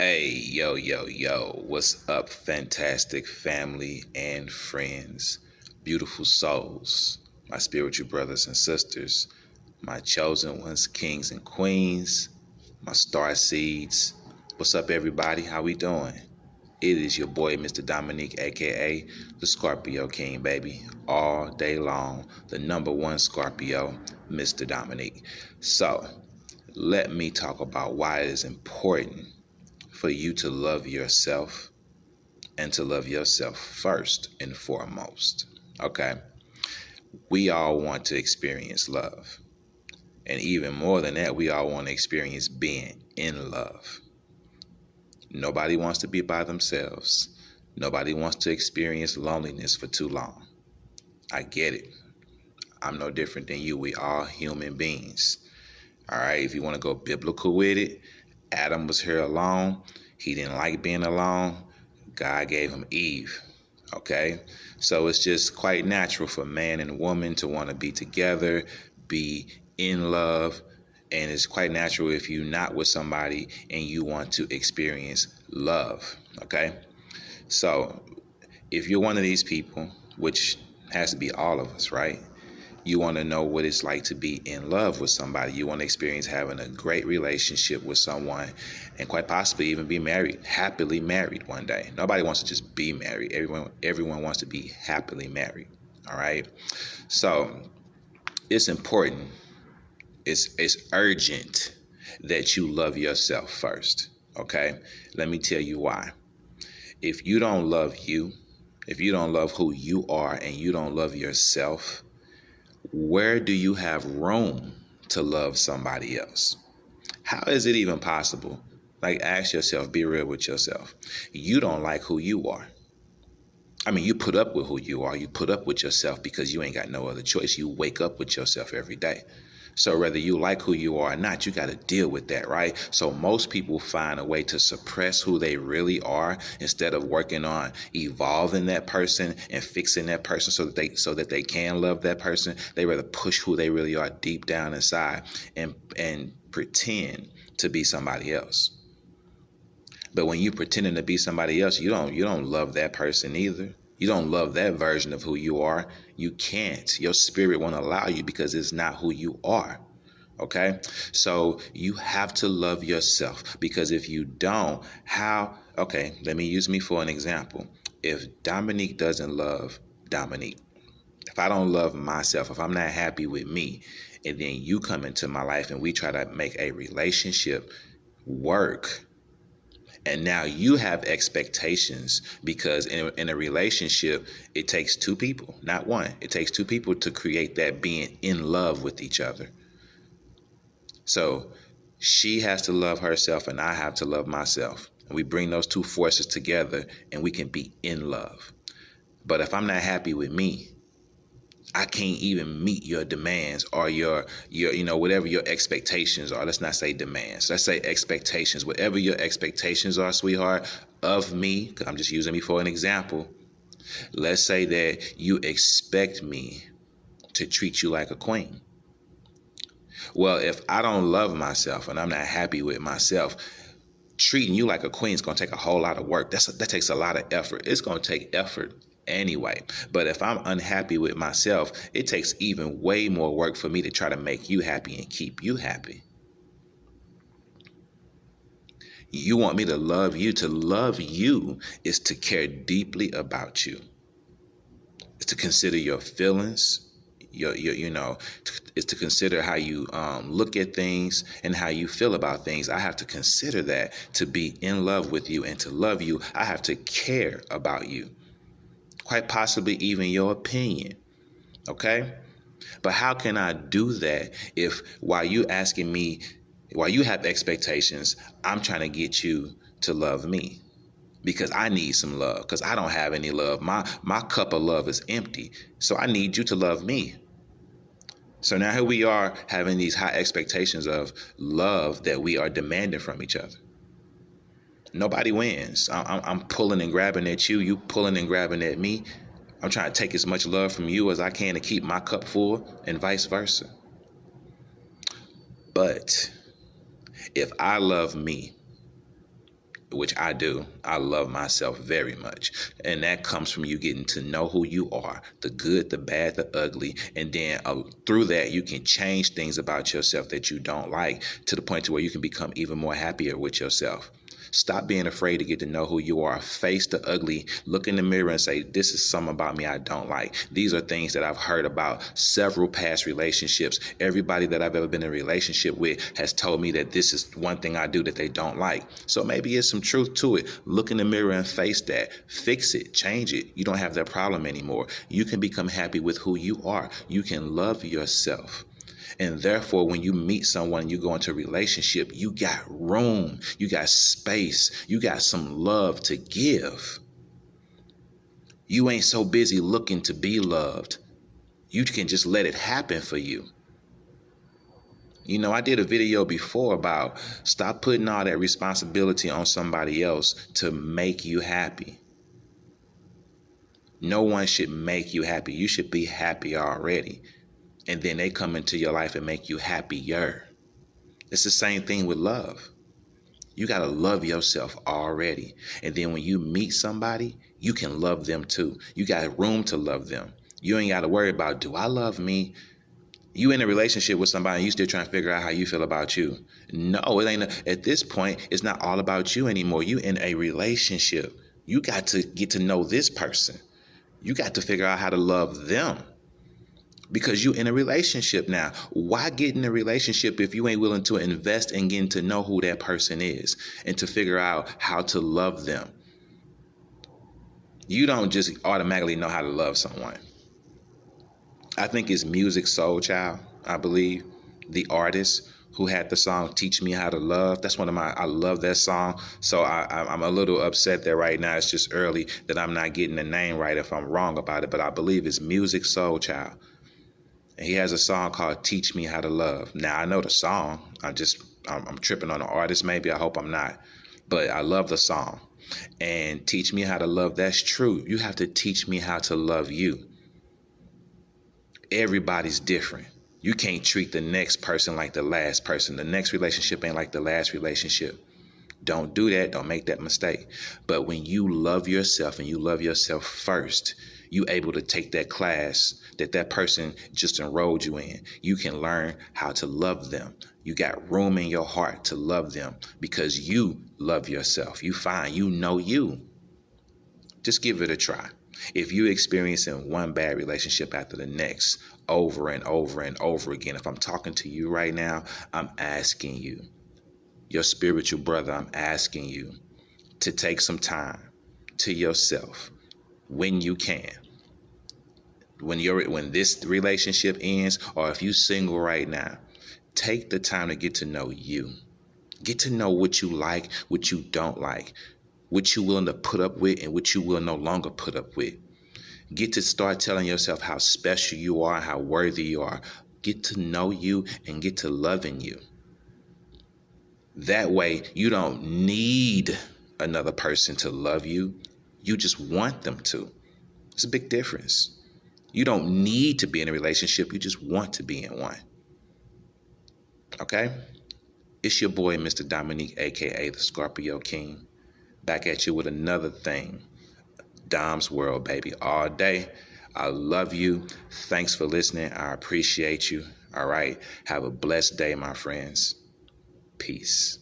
Hey, yo, what's up, fantastic family and friends, beautiful souls, my spiritual brothers and sisters, my chosen ones, kings and queens, my star seeds. What's up, everybody? How we doing? It is your boy, Mr. Dominique, aka the Scorpio King, baby, all day long. The number one Scorpio, Mr. Dominique. So, let me talk about why it is important for you to love yourself and to love yourself first and foremost. Okay? We all want to experience love. And even more than that, we all want to experience being in love. Nobody wants to be by themselves. Nobody wants to experience loneliness for too long. I get it. I'm no different than you. We all human beings. All right? If you want to go biblical with it, Adam was here alone. He didn't like being alone. God gave him Eve. Okay? So it's just quite natural for man and woman to want to be together, be in love. And it's quite natural if you're not with somebody and you want to experience love. Okay? So if you're one of these people, which has to be all of us, right? You want to know what it's like to be in love with somebody. You want to experience having a great relationship with someone and quite possibly even be married, happily married one day. Nobody wants to just be married. Everyone wants to be happily married. All right. So it's important. It's urgent that you love yourself first. Okay. Let me tell you why. If you don't love you, if you don't love who you are and you don't love yourself, where do you have room to love somebody else? How is it even possible? Like, ask yourself, be real with yourself. You don't like who you are. I mean, you put up with who you are. You put up with yourself because you ain't got no other choice. You wake up with yourself every day. So whether you like who you are or not, you got to deal with that, right? So most people find a way to suppress who they really are instead of working on evolving that person and fixing that person so that they can love that person. They rather push who they really are deep down inside and pretend to be somebody else. But when you pretending to be somebody else, you don't love that person either. You don't love that version of who you are. You can't. Your spirit won't allow you because it's not who you are. Okay? So you have to love yourself because if you don't, okay, let me use me for an example. If Dominique doesn't love Dominique, if I don't love myself, if I'm not happy with me, and then you come into my life and we try to make a relationship work, and now you have expectations because in a relationship, it takes two people, not one. It takes two people to create that being in love with each other. So she has to love herself and I have to love myself. And we bring those two forces together and we can be in love. But if I'm not happy with me, I can't even meet your demands or your whatever your expectations are. Let's not say demands. Let's say expectations. Whatever your expectations are, sweetheart, of me, because I'm just using me for an example. Let's say that you expect me to treat you like a queen. Well, if I don't love myself and I'm not happy with myself, treating you like a queen is going to take a whole lot of work. That takes a lot of effort. It's going to take effort anyway. But if I'm unhappy with myself, it takes even way more work for me to try to make you happy and keep you happy. You want me to love you. To love you is to care deeply about you. It's to consider your feelings, it's to consider how you look at things and how you feel about things. I have to consider that to be in love with you, and to love you, I have to care about you. Quite possibly even your opinion. Okay? But how can I do that if while you have expectations, I'm trying to get you to love me? Because I need some love, because I don't have any love. My cup of love is empty. So I need you to love me. So now here we are having these high expectations of love that we are demanding from each other. Nobody wins. I'm pulling and grabbing at you. You pulling and grabbing at me. I'm trying to take as much love from you as I can to keep my cup full, and vice versa. But if I love me which I do. I love myself very much. And that comes from you getting to know who you are, the good, the bad, the ugly. And then through that, you can change things about yourself that you don't like to the point to where you can become even more happier with yourself. Stop being afraid to get to know who you are. Face the ugly. Look in the mirror and say, this is something about me I don't like. These are things that I've heard about several past relationships. Everybody that I've ever been in a relationship with has told me that this is one thing I do that they don't like. So maybe it's some truth to it. Look in the mirror and face that. Fix it. Change it. You don't have that problem anymore. You can become happy with who you are. You can love yourself. And therefore, when you meet someone, you go into a relationship, you got room, you got space, you got some love to give. You ain't so busy looking to be loved. You can just let it happen for you. You know, I did a video before about stop putting all that responsibility on somebody else to make you happy. No one should make you happy. You should be happy already. And then they come into your life and make you happier. It's the same thing with love. You got to love yourself already. And then when you meet somebody, you can love them too. You got room to love them. You ain't got to worry about, do I love me? You in a relationship with somebody and you still trying to figure out how you feel about you. No, it ain't. At this point, it's not all about you anymore. You in a relationship. You got to get to know this person. You got to figure out how to love them. Because you're in a relationship now. Why get in a relationship if you ain't willing to invest in getting to know who that person is and to figure out how to love them? You don't just automatically know how to love someone. I think it's Musiq Soulchild, I believe, the artist who had the song Teach Me How to Love. That's I love that song. So I'm a little upset that right now it's just early that I'm not getting the name right if I'm wrong about it. But I believe it's Musiq Soulchild. He has a song called Teach Me How to Love. Now, I know the song. I'm tripping on the artist maybe. I hope I'm not. But I love the song. And teach me how to love, that's true. You have to teach me how to love you. Everybody's different. You can't treat the next person like the last person. The next relationship ain't like the last relationship. Don't do that. Don't make that mistake. But when you love yourself and you love yourself first, you able to take that class that person just enrolled you in. You can learn how to love them. You got room in your heart to love them because you love yourself. You find you know you. Just give it a try. If you're experiencing one bad relationship after the next over and over and over again, if I'm talking to you right now, I'm asking you, your spiritual brother, I'm asking you to take some time to yourself when you can. When this relationship ends, or if you're single right now, take the time to get to know you. Get to know what you like, what you don't like, what you're willing to put up with and what you will no longer put up with. Get to start telling yourself how special you are, how worthy you are. Get to know you and get to loving you. That way, you don't need another person to love you. You just want them to. It's a big difference. You don't need to be in a relationship. You just want to be in one. Okay? It's your boy, Mr. Dominique, a.k.a. the Scorpio King. Back at you with another thing. Dom's World, baby, all day. I love you. Thanks for listening. I appreciate you. All right? Have a blessed day, my friends. Peace.